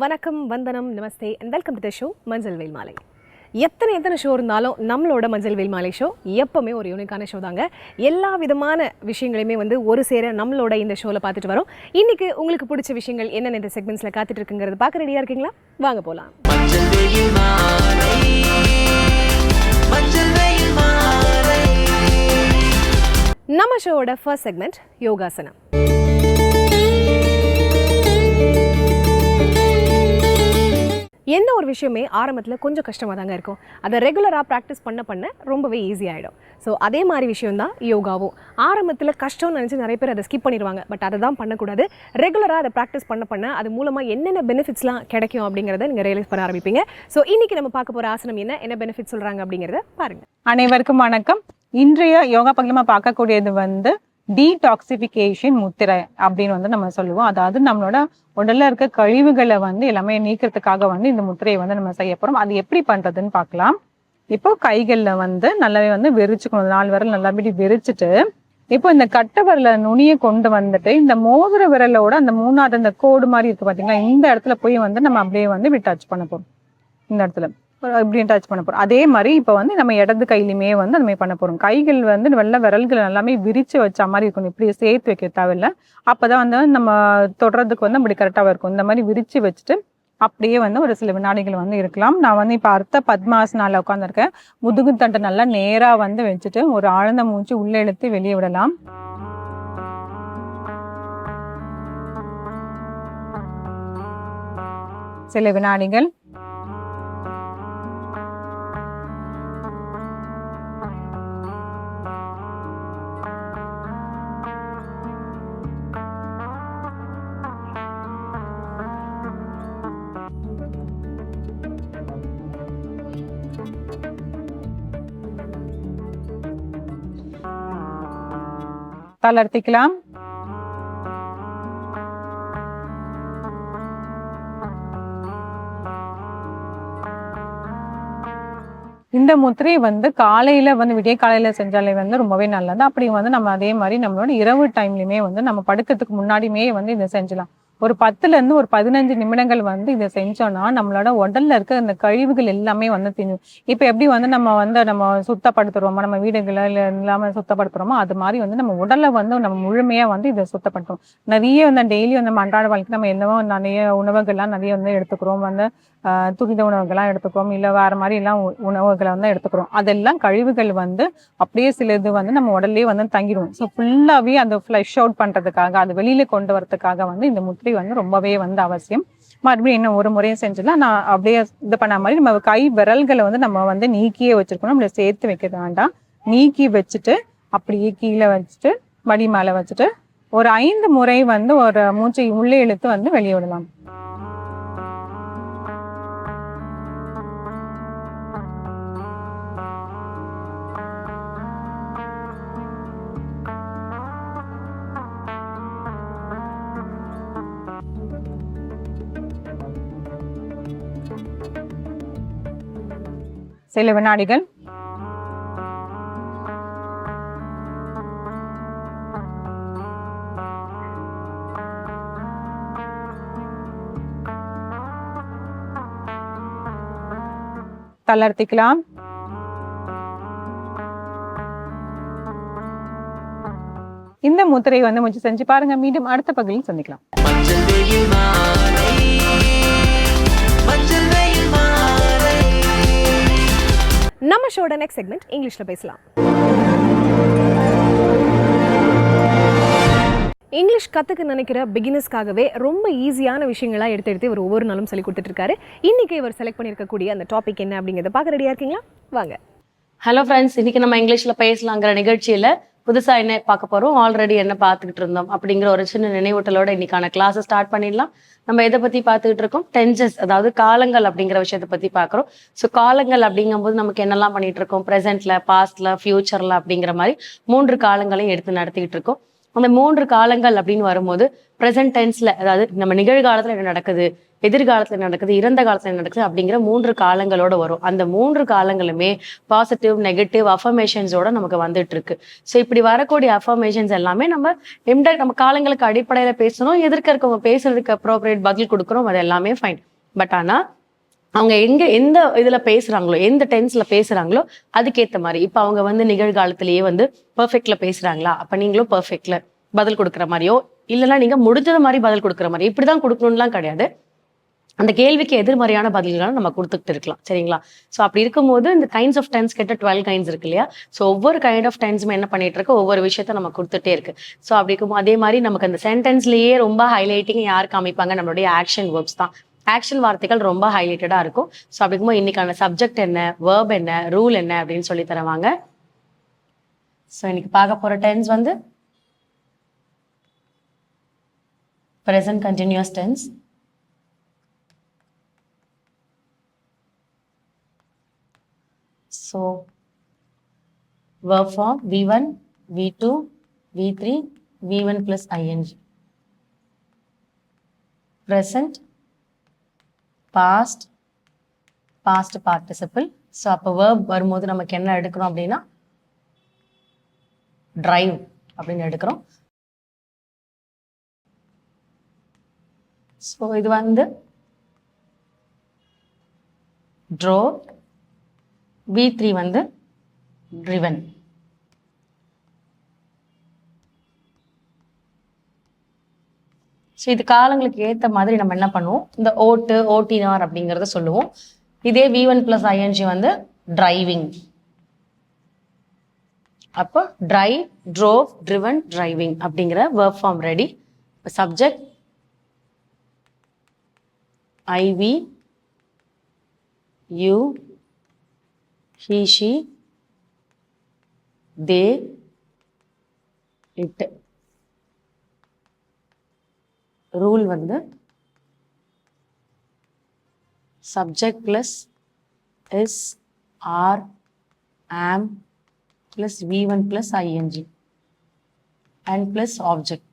வணக்கம், வந்தனம், நமஸ்தே and welcome to the show மஞ்சள் வெயில் மாலை. எத்தனை ஷோ இருந்தாலும் நம்மளோட மஞ்சள் வெயில் மாலை ஷோ எப்பவுமே ஒரு யூனிக்கான ஷோ தாங்க. எல்லா விதமான விஷயங்களையுமே ஒரு சேர நம்மளோட இந்த ஷோவில் பார்த்துட்டு வரோம். இன்னைக்கு உங்களுக்கு பிடிச்ச விஷயங்கள் என்னென்ன இந்த செக்மெண்ட்ஸில் காத்துட்டு இருக்குங்கிறது பார்க்க ரெடியாக இருக்கீங்களா? வாங்க போகலாம். நம்ம ஷோவோட ஃபர்ஸ்ட் செக்மெண்ட் யோகாசனம். எந்த ஒரு விஷயமே ஆரம்பத்தில் கொஞ்சம் கஷ்டமாக தாங்க இருக்கும். அதை ரெகுலராக ப்ராக்டிஸ் பண்ண ரொம்பவே ஈஸியாகிடும். ஸோ அதே மாதிரி விஷயம்தான் யோகாவும். ஆரம்பத்தில் கஷ்டம்னு நினச்சி நிறைய பேர் அதை ஸ்கிப் பண்ணிடுவாங்க. பட் அதை தான் பண்ணக்கூடாது. ரெகுலராக அதை ப்ராக்டிஸ் பண்ண அது மூலமாக என்னென்ன பெனிஃபிட்ஸ்லாம் கிடைக்கும் அப்படிங்கிறத நீங்கள் ரியலைஸ் பண்ண ஆரம்பிப்பீங்க. ஸோ இன்றைக்கி நம்ம பார்க்க போகிற ஆசனம் என்ன பெனிஃபிட்ஸ் சொல்கிறாங்க அப்படிங்கிறத பாருங்கள். அனைவருக்கும் வணக்கம். இன்றைய யோகா பகுதியில் பார்க்கக்கூடியது டீடாக்சிஃபிகேஷன் முத்திரை அப்படின்னு நம்ம சொல்லுவோம். அதாவது நம்மளோட உடல்ல இருக்க கழிவுகளை எல்லாமே நீக்கிறதுக்காக இந்த முத்திரையை நம்ம செய்ய போறோம். அது எப்படி பண்றதுன்னு பார்க்கலாம். இப்போ கைகள்ல நல்லாவே விரிச்சுக்கணும். 4 விரல் நல்லா விரிச்சுட்டு, இப்போ இந்த கட்டை விரல நுனியை கொண்டு வந்துட்டு இந்த மோதிர விரலோட அந்த 3வது அந்த கோடு மாதிரி இருக்கு பாத்தீங்களா, இந்த இடத்துல போய் நம்ம அப்படியே டச் பண்ண போறோம். இந்த இடத்துல இப்படி டச் பண்ண போறோம். அதே மாதிரி இப்போ நம்ம இடது கையிலுமே அந்த மாதிரி பண்ண போறோம். கைகள் வெள்ள விரல்கள் எல்லாமே விரிச்சு வச்ச மாதிரி இருக்கணும். இப்படி சேர்த்து வைக்க தேவையில்லை. அப்பதான் நம்ம தொடர்றதுக்கு அப்படி கரெக்டாக இருக்கும். இந்த மாதிரி விரிச்சு வச்சுட்டு அப்படியே ஒரு சில வினாடிகள் இருக்கலாம். நான் இப்போ அர்த்த பத்மாசனால உட்காந்துருக்கேன். முதுகு தண்டை நல்லா நேரா வச்சுட்டு ஒரு ஆழ்ந்த மூச்சு உள்ள இழுத்து வெளியே விடலாம். சில வினாடிகள். தளர்த்திக்கலாம். இந்த முத்திரை காலையில விடிய காலையில செஞ்சாலே ரொம்பவே நல்லது. அப்படி நம்ம அதே மாதிரி நம்மளோட இரவு டைம்லயுமே நம்ம படுக்கிறதுக்கு முன்னாடியுமே இதை செஞ்சலாம். ஒரு 10ல இருந்து ஒரு 15 நிமிடங்கள் இதை செஞ்சோம்னா நம்மளோட உடல்ல இருக்க அந்த கழிவுகள் எல்லாமே தின்னும். இப்ப எப்படி நம்ம சுத்தப்படுத்துறோமோ, நம்ம வீடுகளை இல்லாம சுத்தப்படுத்துறோமோ, அது மாதிரி நம்ம உடல்ல நம்ம முழுமையா இதை சுத்தப்படுத்தும். நிறைய டெய்லி அன்றாட வாழ்க்கை நம்ம என்னவோ நிறைய உணவுகள்லாம் நிறைய எடுத்துக்கிறோம். துரித உணவுகள்லாம் எடுத்துக்கிறோம், இல்லை வேற மாதிரி எல்லாம் உணவுகளை எடுத்துக்கிறோம். அதெல்லாம் கழிவுகள் அப்படியே சிலது நம்ம உடல்லே தங்கிடும். ஸோ ஃபுல்லாவே அதை ஃப்ளஷ் அவுட் பண்றதுக்காக, அது வெளியில கொண்டு வரதுக்காக இந்த முத்திரை ரொம்பவே அவசியம். மறுபடியும் இன்னும் ஒரு முறையும் செஞ்சிடலாம். நான் அப்படியே இது பண்ண மாதிரி நம்ம கை விரல்களை நம்ம நீக்கியே வச்சிருக்கணும். நம்மள சேர்த்து வைக்க வேண்டாம். நீக்கி வச்சுட்டு அப்படியே கீழே வச்சுட்டு மடி மேல வச்சுட்டு ஒரு 5 முறை ஒரு மூச்சை உள்ளே இழுத்து வெளியே விடலாம். சில வினாடிகள். தளர்த்திக்கலாம். இந்த முத்திரை முயற்சி செஞ்சு பாருங்க. மீண்டும் அடுத்த பகுதியில் சந்திக்கலாம். நம்ம ஷோட நெக்ஸ்ட் செக்மெண்ட் இங்கிலீஷ்ல பேசலாம். இங்கிலீஷ் கற்றுக்க நினைக்கிற பிகினர்ஸ்க்காகவே ரொம்ப ஈஸியான விஷயங்களாக எடுத்து இவர் ஒவ்வொரு நாளும் சொல்லி கொடுத்துட்டு இருக்காரு. இன்னைக்கு இவர் செலக்ட் பண்ணியிருக்கக்கூடிய அந்த டாபிக் என்ன அப்படிங்கிறத பார்க்க ரெடியாக இருக்கீங்களா? வாங்க. ஹலோ ஃப்ரெண்ட்ஸ், இன்னைக்கு நம்ம இங்கிலீஷ்ல பேசலாங்கிற நிகழ்ச்சியில புதுசா என்ன பார்க்க போறோம், ஆல்ரெடி என்ன பார்த்துக்கிட்டு இருந்தோம் அப்படிங்கிற ஒரு சின்ன நினைவூட்டலோட இன்னைக்கான கிளாஸை ஸ்டார்ட் பண்ணிடலாம். நம்ம எதை பத்தி பார்த்துக்கிட்டு இருக்கோம்? டென்சஸ், அதாவது காலங்கள் அப்படிங்கிற விஷயத்த பத்தி பார்க்குறோம். ஸோ காலங்கள் அப்படிங்கும்போது நமக்கு என்னெல்லாம் பண்ணிட்டு இருக்கோம், ப்ரெசென்ட்ல, பாஸ்ட்ல, ஃபியூச்சர்ல அப்படிங்கிற மாதிரி 3 காலங்களையும் எடுத்து நடத்திக்கிட்டு இருக்கோம். அந்த 3 காலங்கள் அப்படின்னு வரும்போது ப்ரெசென்ட் டென்ஸ்ல, அதாவது நம்ம நிகழ்காலத்துல என்ன நடக்குது, எதிர்காலத்துல நடக்குது, இறந்த காலத்துல நடக்குது அப்படிங்கிற 3 காலங்களோட வரும். அந்த 3 காலங்களுமே பாசிட்டிவ், நெகட்டிவ் அஃபர்மேஷன்ஸோட நமக்கு வந்துட்டு இருக்கு. ஸோ இப்படி வரக்கூடிய அஃபர்மேஷன்ஸ் எல்லாமே நம்ம காலங்களுக்கு அடிப்படையில பேசணும். எதிர்க்க இருக்கவங்க பேசுறதுக்கு அப்ரோப்ரியேட் பதில் கொடுக்குறோம், அது எல்லாமே ஃபைன். பட் ஆனால் அவங்க எந்த இதில் பேசுகிறாங்களோ, எந்த டென்ஸில் பேசுகிறாங்களோ அதுக்கேற்ற மாதிரி. இப்போ அவங்க வந்து நிகழ்காலத்திலேயே வந்து பர்ஃபெக்டில் பேசுகிறாங்களா, அப்போ நீங்களும் பர்ஃபெக்டில் பதில் கொடுக்குற மாதிரியோ, இல்லைன்னா நீங்கள் முடிஞ்சது மாதிரி பதில் கொடுக்குற மாதிரி, இப்படி தான் கொடுக்கணும்லாம் கிடையாது. அந்த கேள்விக்கு எதிர்மறையான பதில்களும் நம்ம கொடுத்துட்டு இருக்கலாம், சரிங்களா? ஸோ அப்படி இருக்கும்போது இந்த கைண்ட்ஸ் ஆஃப் டென்ஸ் கிட்ட 12 கைண்ட்ஸ் இருக்கு இல்லையா? ஸோ ஒவ்வொரு கைண்ட் ஆஃப் டென்ஸும் என்ன பண்ணிட்டு இருக்கு, ஒவ்வொரு விஷயத்த நம்ம கொடுத்துட்டே இருக்கு. ஸோ அப்படி இருக்கும்போது அதே மாதிரி நமக்கு அந்த சென்டென்ஸ்லேயே ரொம்ப ஹைலைட்டிங் யார் காமிப்பாங்க, நம்மளுடைய ஆக்ஷன் வேர்ப்ஸ் தான். ஆக்ஷன் வார்த்தைகள் ரொம்ப ஹைலைட்டடாக இருக்கும். ஸோ அப்படி இருக்கும்போது இன்னைக்கான சப்ஜெக்ட் என்ன, வேர்ப் என்ன, ரூல் என்ன அப்படின்னு சொல்லி தருவாங்க. ஸோ இன்னைக்கு பார்க்க போகிற டென்ஸ் வந்து present continuous tense. So verb form V1, V2, V3, V1 plus ing. Present, past, past participle. So அப்போ verb வரும்போது நமக்கு என்ன எடுக்கிறோம் அப்படின்னா drive அப்படின்னு எடுக்கிறோம். ஸோ இது வந்து drove, V3 வந்து driven. ஸோ இது காலங்களுக்கு ஏற்ற மாதிரி நம்ம என்ன பண்ணுவோம், இந்த ஓட்டு, ஓட்டினார் அப்படிங்கிறத சொல்லுவோம். இதே V1 plus ing வந்து driving. அப்போ drive, drove, driven, driving அப்படிங்கிற verb form ரெடி. இப்போ subject IV, you, he, she, they, it. Rule வந்து subject plus is, are, am plus V1 plus ing and plus object.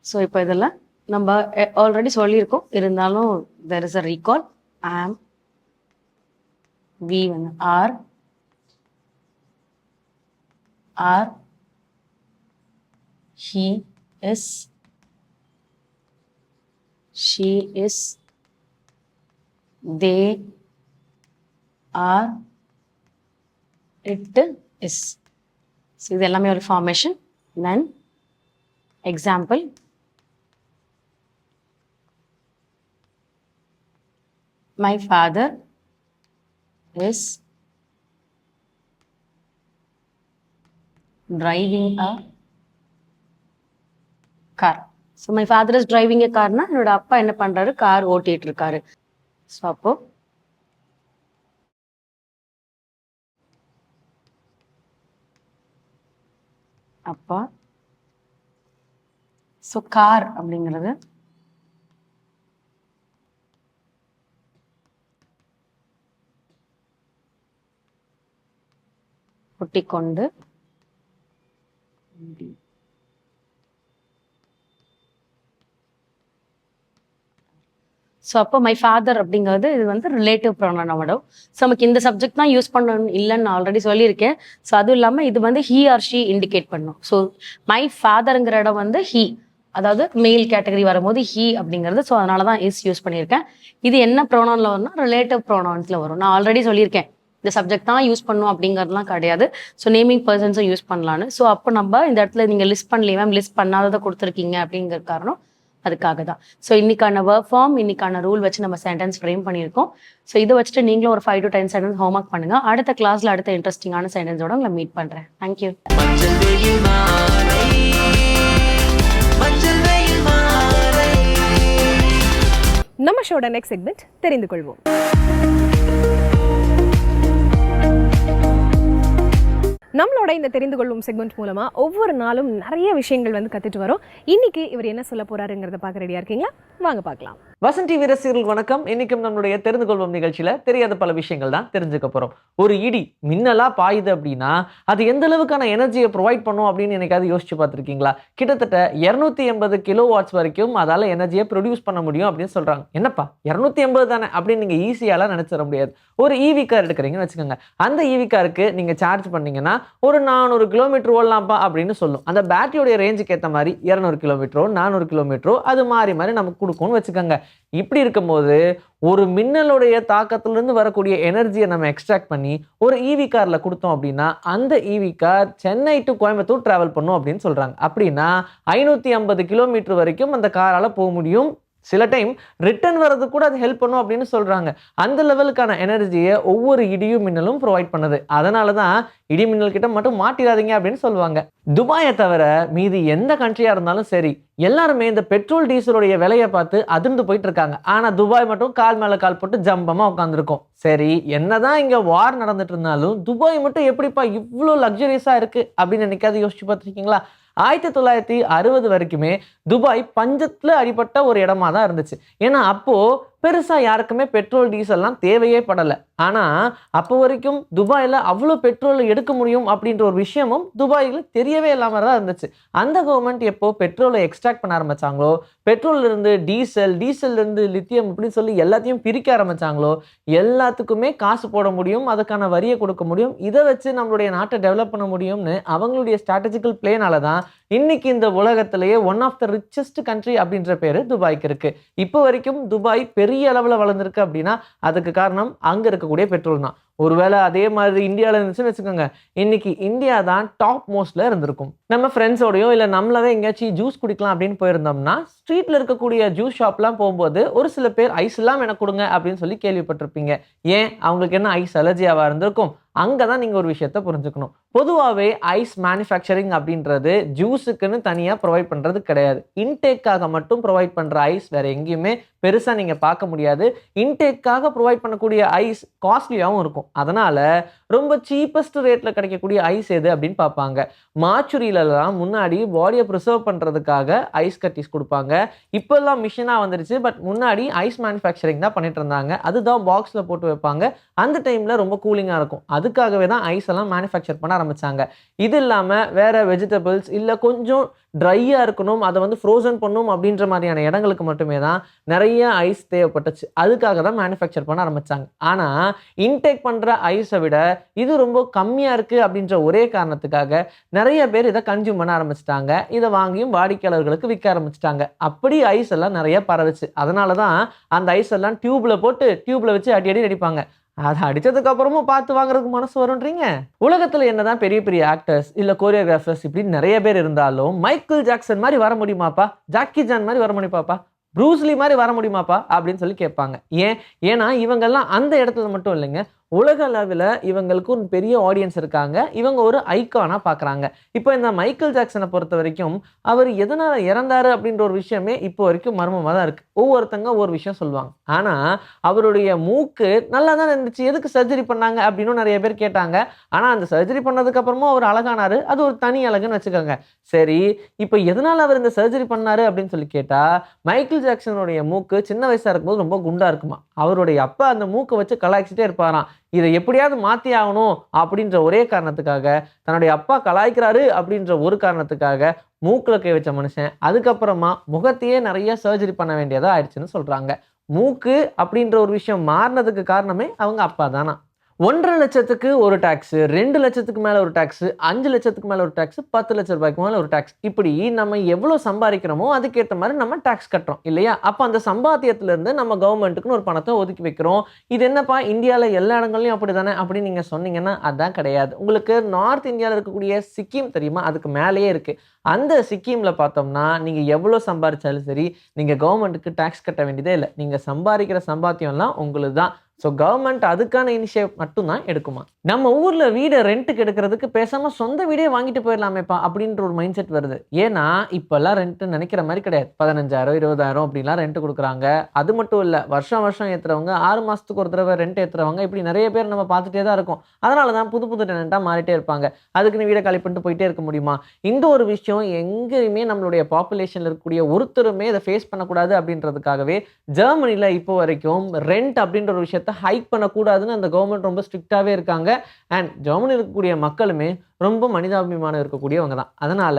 So இப்போ இதெல்லாம் நம்ம already சொல்லியிருக்கோம், இருந்தாலும் there is a recall. am, V1 are, he is, she is, they are, it is. So இது எல்லாமே ஒரு formation. then example, my father is driving a car. So my father is driving a car na என்னோட அப்பா என்ன பண்றாரு, car ஓட்டிட்டு இருக்காரு. So அப்போ அப்பா, ஸோ கார் அப்படிங்கிறது ஒட்டிக்கொண்டு ஸோ அப்போ மை ஃபாதர் அப்படிங்கிறது இது வந்து ரிலேட்டிவ் ப்ரொனவுனோட. ஸோ நமக்கு இந்த சப்ஜெக்ட் தான் யூஸ் பண்ணணும் இல்லைன்னு ஆல்ரெடி சொல்லியிருக்கேன். ஸோ அதுவும் இல்லாமல் இது வந்து ஹீ ஆர் ஷீ இண்டிகேட் பண்ணும். ஸோ மை ஃபாதருங்கிற இடம் வந்து ஹீ, அதாவது மெயில் கேட்டகரி வரும்போது ஹீ அப்படிங்கிறது. ஸோ அதனால தான் இஸ் யூஸ் பண்ணியிருக்கேன். இது என்ன ப்ரோனவுனில் வரும்னா ரிலேட்டிவ் ப்ரோனவுன்ஸில் வரும். நான் ஆல்ரெடி சொல்லியிருக்கேன் இந்த சப்ஜெக்ட் தான் யூஸ் பண்ணும் அப்படிங்கிறதுலாம் கிடையாது. ஸோ நேமிங் பர்சன்ஸும் யூஸ் பண்ணலான்னு. ஸோ அப்போ நம்ம இந்த இடத்துல நீங்கள் லிஸ்ட் பண்ணலையே மேம், லிஸ்ட் பண்ணாததை கொடுத்துருக்கீங்க அப்படிங்கிற காரணம் அதுக்காக தான். ஸோ இன்னைக்கான ஒர்க் ஃபார்ம், இன்னைக்கான ரூல் வச்சு நம்ம சென்டென்ஸ் ஃப்ரேம் பண்ணியிருக்கோம். ஸோ இதை வச்சுட்டு நீங்களும் ஒரு 5 to 10 சென்டென்ஸ் ஹோம்ஒர்க் பண்ணுங்க. அடுத்த கிளாஸ்ல அடுத்த இன்ட்ரெஸ்டிங்கான சென்டென்ஸோட உங்களை மீட் பண்றேன். தேங்க்யூ. நம்ம ஷோட நெக்ஸ்ட் செக்மெண்ட் தெரிந்து கொள்வோம். நம்மளோட இந்த தெரிந்து கொள்ளும் செக்மெண்ட் மூலமா ஒவ்வொரு நாளும் நிறைய விஷயங்கள் வந்து கத்துட்டு வரோம். இன்னைக்கு இவர் என்ன சொல்ல போறாருங்கிறத பார்க்க ரெடியா இருக்கீங்களா? வாங்க பார்க்கலாம். வசந்த் டிவி ரசிகர்களுக்கு வணக்கம். இன்னைக்கும் நம்மளுடைய தெரிந்து கொள்வோம் நிகழ்ச்சியில தெரியாத பல விஷயங்கள் தான் தெரிஞ்சுக்க போறோம். ஒரு இடி மின்னலா பாயுது அப்படின்னா அது எந்த அளவுக்கான எனர்ஜியை ப்ரொவைட் பண்ணும் அப்படின்னு என்னைக்காவது யோசிச்சு பார்த்துருக்கீங்களா? கிட்டத்தட்ட 280 கிலோ வாட்ஸ் வரைக்கும் அதால எனர்ஜியை ப்ரொடியூஸ் பண்ண முடியும் அப்படின்னு சொல்றாங்க. என்னப்பா 280 தானே அப்படின்னு நீங்க ஈஸியாலாம் நினைச்சிட முடியாது. ஒரு ஈவி கார் எடுக்கிறீங்கன்னு வச்சுக்கோங்க. அந்த ஈவி காருக்கு நீங்க சார்ஜ் பண்ணீங்கன்னா ஒரு 400 கிலோமீட்டர் ஓடலாம்ப்பா அப்படின்னு சொல்லும். அந்த பேட்டரியோட ரேஞ்சுக்கு ஏற்ற மாதிரி 200 கிலோமீட்டரோ 400 கிலோமீட்டரோ அது மாறி மாறி நமக்கு கொடுக்கும்னு வச்சுக்கோங்க. இப்படி இருக்கும்போது ஒரு மின்னலுடைய தாக்கத்திலிருந்து வரக்கூடிய எனர்ஜியை நம்ம எக்ஸ்ட்ராக்ட் பண்ணி ஒரு ஈவி கார்ல கொடுத்தோம் அப்படின்னா அந்த EV car Chennai to Coimbatore travel பண்ணும் அப்படின்னு சொல்றாங்க. அப்படின்னா 550 கிலோமீட்டர் வரைக்கும் அந்த காரால போக முடியும். சில டைம் ரிட்டர்ன் வர்றது கூட அது ஹெல்ப் பண்ணும் அப்படின்னு சொல்றாங்க. அந்த லெவலுக்கான எனர்ஜியை ஒவ்வொரு இடியும் மின்னலும் ப்ரொவைட் பண்ணுது. அதனால தான் இடி மின்னல் கிட்ட மட்டும் மாட்டிடாதீங்க அப்படின்னு சொல்லுவாங்க. துபாயை தவிர மீதி எந்த கண்ட்ரியா இருந்தாலும் சரி, எல்லாருமே இந்த பெட்ரோல் டீசலுடைய விலையை பார்த்து அதிர்ந்து போயிட்டு இருக்காங்க. ஆனா துபாய் மட்டும் கால் மேல கால் போட்டு ஜம்பமா உட்காந்துருக்கும். சரி, என்னதான் இங்க வார் நடந்துட்டு இருந்தாலும் துபாய் மட்டும் எப்படிப்பா இவ்வளோ லக்ஸரியஸா இருக்கு அப்படின்னு என்னைக்காவது யோசிச்சு பார்த்துருக்கீங்களா? 1960 வரைக்குமே துபாய் பஞ்சத்துல அடிபட்ட ஒரு இடமா தான் இருந்துச்சு. ஏன்னா அப்போ பெருசா யாருக்குமே பெட்ரோல் டீசல்லாம் தேவையே படலை. ஆனா அப்போ வரைக்கும் துபாயில அவ்வளோ பெட்ரோல் எடுக்க முடியும் அப்படின்ற ஒரு விஷயமும் துபாயில் தெரியவே இல்லாம தான் இருந்துச்சு. அந்த கவர்மெண்ட் எப்போ பெட்ரோலை எக்ஸ்ட்ராக்ட் பண்ண ஆரம்பிச்சாங்களோ, பெட்ரோல்ல இருந்து டீசல்ல இருந்து லித்தியம் இப்படின்னு சொல்லி எல்லாத்தையும் பிரிக்க ஆரம்பிச்சாங்களோ, எல்லாத்துக்குமே காசு போட முடியும், அதுக்கான வரியை கொடுக்க முடியும், இதை வச்சு நம்மளுடைய நாட்டை டெவலப் பண்ண முடியும்னு அவங்களுடைய ஸ்ட்ராட்டஜிக்கல் பிளேனால தான் இன்னைக்கு இந்த உலகத்திலேயே one of the richest country அப்படின்ற பேரு துபாய்க்கு இருக்கு. இப்போ வரைக்கும் துபாய் பெரிய அளவில் வளர்ந்துருக்கு அப்படின்னா அதுக்கு காரணம் அங்க இருக்கக்கூடிய பெட்ரோல் தான். ஒருவேளை அதே மாதிரி இந்தியாவில் இருந்துச்சுன்னு வச்சுக்கோங்க, இன்னைக்கு இந்தியா தான் டாப் மோஸ்ட்ல இருந்திருக்கும். நம்ம ஃப்ரெண்ட்ஸோடையோ இல்லை நம்மளவே எங்கேயாச்சும் ஜூஸ் குடிக்கலாம் அப்படின்னு போயிருந்தோம்னா ஸ்ட்ரீட்ல இருக்கக்கூடிய ஜூஸ் ஷாப்லாம் போகும்போது ஒரு சில பேர் ஐஸ் எல்லாம் எனக்கு கொடுங்க அப்படின்னு சொல்லி கேள்விப்பட்டிருப்பீங்க. ஏன், அவங்களுக்கு என்ன ஐஸ் அலர்ஜியாவா இருந்திருக்கும்? அங்கதான் நீங்க ஒரு விஷயத்த புரிஞ்சுக்கணும். பொதுவாகவே ஐஸ் மேனுஃபேக்சரிங் அப்படின்றது ஜூஸுக்குன்னு தனியா ப்ரொவைட் பண்றது கிடையாது. இன்டேக்காக மட்டும் ப்ரொவைட் பண்ற ஐஸ் வேற எங்கேயுமே பெருசா நீங்க பார்க்க முடியாது. இன்டேக்காக ப்ரொவைட் பண்ணக்கூடிய ஐஸ் காஸ்ட்லியாகவும் இருக்கும். அதனால ரொம்ப சீப்பஸ்ட் ரேட்ல கிடைக்கக்கூடிய ஐஸ் எது அப்படின்னு பார்ப்பாங்க. மாச்சுரியிலலாம் முன்னாடி பாடியை ப்ரிசர்வ் பண்றதுக்காக ஐஸ் கட்டிஸ் கொடுப்பாங்க. இப்பெல்லாம் மிஷினா வந்துருச்சு. பட் முன்னாடி ஐஸ் மேனுஃபேக்சரிங் தான் பண்ணிட்டு இருந்தாங்க. அதுதான் பாக்ஸ்ல போட்டு வைப்பாங்க. அந்த டைம்ல ரொம்ப கூலிங்கா இருக்கும். அதுக்காகவே தான் ஐஸ் எல்லாம் மேனுஃபேக்சர் பண்ண ஆரம்பிச்சாங்க. இது இல்லாம வேற வெஜிடபிள்ஸ் இல்ல கொஞ்சம் ட்ரையா இருக்கணும், அதை வந்து ஃப்ரோசன் பண்ணும் அப்படின்ற மாதிரியான இடங்களுக்கு மட்டுமே தான் நிறைய ஐஸ் தேவைப்பட்டுச்சு. அதுக்காக தான் மேனுஃபேக்சர் பண்ண ஆரம்பிச்சாங்க. ஆனா இன்டேக் பண்ற ஐஸை விட இது ரொம்ப கம்மியா இருக்கு அப்படின்ற ஒரே காரணத்துக்காக நிறைய பேர் இதை கன்சியூம் பண்ண ஆரம்பிச்சிட்டாங்க. இதை வாங்கியும் வாடிக்கையாளர்களுக்கு விற்க ஆரம்பிச்சிட்டாங்க. அப்படி ஐஸ் எல்லாம் நிறைய பரவுச்சு. அதனாலதான் அந்த ஐஸ் எல்லாம் டியூப்ல வச்சு அடி அடிப்பாங்க. அதை அடிச்சதுக்கு அப்புறமும் பார்த்து வாங்குறதுக்கு மனசு வரும்ன்றீங்க. உலகத்துல என்னதான் பெரிய பெரிய ஆக்டர்ஸ் இல்ல கோரியோகிராஃபர்ஸ் இப்படி நிறைய பேர் இருந்தாலும் மைக்கேல் ஜாக்சன் மாதிரி வர முடியுமாப்பா, ஜாக்கி ஜான் மாதிரி வர முடியுமாப்பா, ப்ரூஸ்லி மாதிரி வர முடியுமாப்பா அப்படின்னு சொல்லி கேட்பாங்க. ஏன்னா இவங்கெல்லாம் அந்த இடத்துல மட்டும் இல்லைங்க, உலக அளவில் இவங்களுக்கு ஒரு பெரிய ஆடியன்ஸ் இருக்காங்க. இவங்க ஒரு ஐக்கானா பார்க்குறாங்க. இப்போ இந்த மைக்கேல் ஜாக்சனை பொறுத்த வரைக்கும் அவர் எதனால் இறந்தாரு அப்படின்ற ஒரு விஷயமே இப்போ வரைக்கும் மர்மமாக தான் இருக்குது. ஒவ்வொருத்தங்க ஒவ்வொரு விஷயம் சொல்லுவாங்க. ஆனால் அவருடைய மூக்கு நல்லா தான் இருந்துச்சு, எதுக்கு சர்ஜரி பண்ணாங்க அப்படின்னு நிறைய பேர் கேட்டாங்க. ஆனால் அந்த சர்ஜரி பண்ணதுக்கு அப்புறமும் அவர் அழகானாரு, அது ஒரு தனி அழகுன்னு வச்சுக்கோங்க. சரி, இப்போ எதனால் அவர் இந்த சர்ஜரி பண்ணாரு அப்படின்னு சொல்லி கேட்டால் மைக்கேல் ஜாக்சனுடைய மூக்கு சின்ன வயசாக இருக்கும்போது ரொம்ப குண்டா இருக்குமா. அவருடைய அப்பா அந்த மூக்கை வச்சு கலாய்ச்சிட்டே இருப்பாராம். இதை எப்படியாவது மாற்றி ஆகணும் அப்படின்ற ஒரே காரணத்துக்காக, தன்னுடைய அப்பா கலாய்க்கிறாரு அப்படின்ற ஒரு காரணத்துக்காக மூக்கில் கை வச்ச மனுஷன் அதுக்கப்புறமா முகத்தையே நிறைய சர்ஜரி பண்ண வேண்டியதா ஆயிடுச்சுன்னு சொல்றாங்க. மூக்கு அப்படின்ற ஒரு விஷயம் மாறினதுக்கு காரணமே அவங்க அப்பா தானா. 1.5 லட்சத்துக்கு ஒரு டாக்ஸ், 2 லட்சத்துக்கு மேல ஒரு டாக்ஸ், 5 லட்சத்துக்கு மேல ஒரு டாக்ஸ், 10 லட்சம் ரூபாய்க்கு மேல ஒரு டாக்ஸ். இப்படி நம்ம எவ்வளவு சம்பாதிக்கிறோமோ அதுக்கேற்ற மாதிரி நம்ம டாக்ஸ் கட்டுறோம் இல்லையா? அப்ப அந்த சம்பாத்தியத்துல இருந்து நம்ம கவர்மெண்ட்டுக்குன்னு ஒரு பணத்தை ஒதுக்கி வைக்கிறோம். இது என்னப்பா இந்தியாவில் எல்லா இடங்கள்லையும் அப்படிதானே அப்படின்னு நீங்க சொன்னீங்கன்னா அதான் கிடையாது. உங்களுக்கு நார்த் இந்தியாவில் இருக்கக்கூடிய சிக்கிம் தெரியுமா? அதுக்கு மேலேயே இருக்கு. அந்த சிக்கிம்ல பார்த்தோம்னா நீங்க எவ்வளவு சம்பாதிச்சாலும் சரி, நீங்க கவர்மெண்ட்டுக்கு டாக்ஸ் கட்ட வேண்டியதே இல்லை. நீங்க சம்பாதிக்கிற சம்பாத்தியம்லாம் உங்களுக்கு தான். ஸோ கவர்மெண்ட் அதுக்கான இனிஷியேட்டிவ் மட்டும்தான் எடுக்குமா. நம்ம ஊர்ல வீடை ரெண்ட்டுக்கு எடுக்கிறதுக்கு பேசாம சொந்த வீடே வாங்கிட்டு போயிடலாமேப்பா அப்படின்ற ஒரு மைண்ட் செட் வருது. ஏன்னா இப்பெல்லாம் ரெண்ட் நினைக்கிற மாதிரி கிடையாது. 15,000 20,000 அப்படிலாம் ரெண்ட் கொடுக்குறாங்க. அது மட்டும் இல்ல, வருஷம் வருஷம் ஏத்துறவங்க, 6 மாசத்துக்கு ஒரு தடவை ரெண்ட் ஏத்துறவங்க, இப்படி நிறைய பேர் நம்ம பார்த்துட்டே தான் இருக்கோம். அதனால தான் புது புது டெனண்டா மாறிட்டே இருப்பாங்க. அதுக்குன்னு வீடை காலி பண்ணிட்டு போயிட்டே இருக்க முடியுமா? இந்த ஒரு விஷயம் எங்கேயுமே நம்மளுடைய பாப்புலேஷன்ல இருக்கக்கூடிய ஒருத்தருமே இதை ஃபேஸ் பண்ணக்கூடாது அப்படின்றதுக்காகவே ஜெர்மனில இப்போ வரைக்கும் ரெண்ட் அப்படின்ற ஒரு விஷயத்த ஹைக் பண்ணக்கூடாதுன்னு அந்த கவர்மெண்ட் ரொம்ப ஸ்ட்ரிக்டாவே இருக்காங்க. அண்ட் ஜெர்மனி இருக்கக்கூடிய மக்களுமே ரொம்ப மனிதாபிமானம் இருக்கக்கூடியவங்க தான். அதனால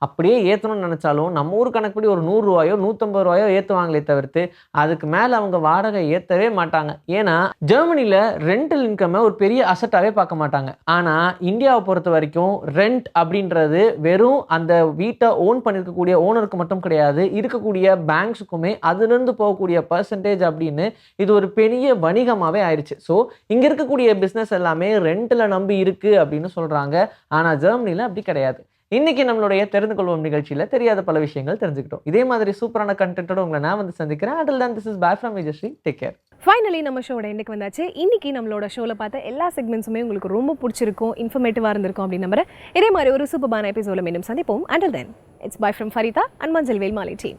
அப்படியே ஏற்றணும்னு நினைச்சாலும் நம்ம ஊர் கணக்குப்படி ஒரு 100 ரூபாயோ 150 ரூபாயோ ஏற்றுவாங்களே தவிர்த்து அதுக்கு மேலே அவங்க வாடகை ஏற்றவே மாட்டாங்க. ஏன்னா ஜெர்மனியில் ரெண்டல் இன்கம்மை ஒரு பெரிய அசட்டாகவே பார்க்க மாட்டாங்க. ஆனால் இந்தியாவை பொறுத்த வரைக்கும் ரெண்ட் அப்படின்றது வெறும் அந்த வீட்டை ஓன் பண்ணியிருக்கக்கூடிய ஓனருக்கு மட்டும் கிடையாது, இருக்கக்கூடிய பேங்க்ஸுக்குமே அதுலேருந்து போகக்கூடிய பர்சன்டேஜ் அப்படின்னு இது ஒரு பெரிய வணிகமாகவே ஆயிடுச்சு. ஸோ இங்கே இருக்கக்கூடிய பிஸ்னஸ் எல்லாமே ரெண்டில் நம்பி இருக்கு அப்படின்னு சொல்கிறாங்க. ஆனால் ஜெர்மனியில் அப்படி கிடையாது. இன்னைக்கு நம்மளுடைய தெரிந்து கொள்வோம் நிகழ்ச்சியில் தெரியாத பல விஷயங்கள் தெரிஞ்சுக்கிட்டோம். இதே மாதிரி சூப்பரான கண்டென்ட்டோட உங்களை நான் வந்து சந்திக்கிறேன். Until then, this is bye from Vijayashree. Take care. Finally நம்ம ஷோட இன்னைக்கு வந்தாச்சு. இன்னைக்கு நம்மளோட ஷோவில் பார்த்த எல்லா செக்மெண்ட்ஸுமே உங்களுக்கு ரொம்ப பிடிச்சிருக்கும், இன்ஃபர்மேட்டிவாக இருந்திருக்கும் அப்படின்னு நம்புறேன். இதே மாதிரி ஒரு சூப்பரான எபிசோட மீண்டும் சந்திப்போம். Until then, it's bye from Farita and Manjal Velmali team.